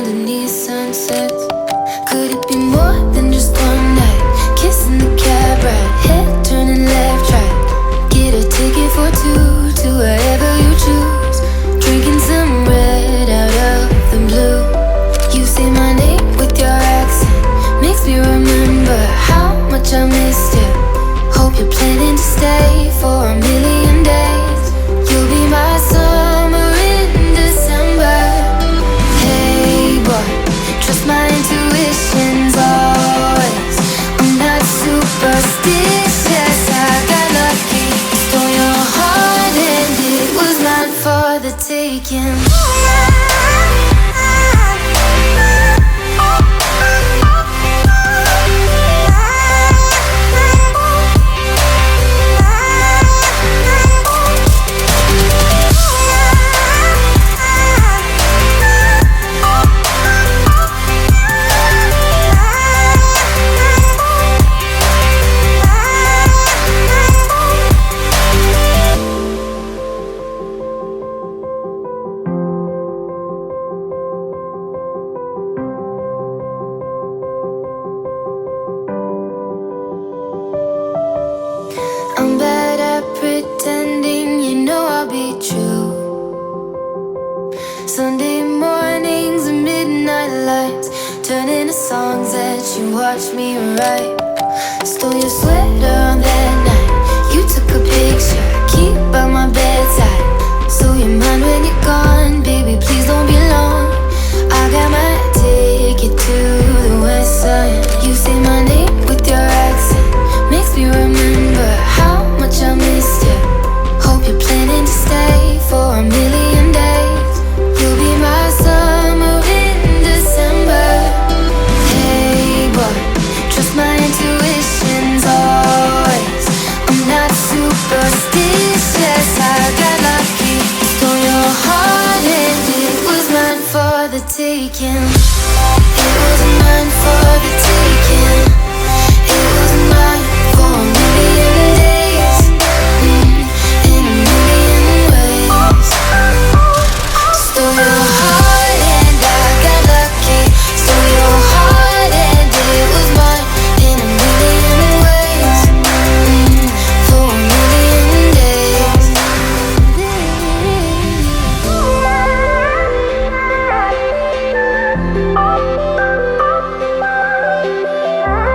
underneath sunsets. Could it be more than just one night? Kissing the cab ride, head turning left, right. Get a ticket for two to wherever you choose. Drinking some red out of the blue. You say my name with your accent, makes me remember how much I missed you. Hope you're planning to stay for a million days. You'll be my summer in December. Hey boy, trust my intuitions always. I'm not superstitious, I got lucky. Stole your heart and it was mine for the taking. I'm bad at pretending, you know I'll be true. Sunday mornings and midnight lights, turning to songs that you watch me write. Stole your sweater on that night, you took a picture, keep by my bedside. So you're mine when you're gone, baby, please don't be long. I got my ticket to the west side. You say my name with your accent, makes me remember how much I missed you. Hope you're planning to stay for a million days. You'll be my summer in December. Hey boy, trust my intuitions always. I'm not superstitious, I got lucky. Stole your heart and it was mine for the taking.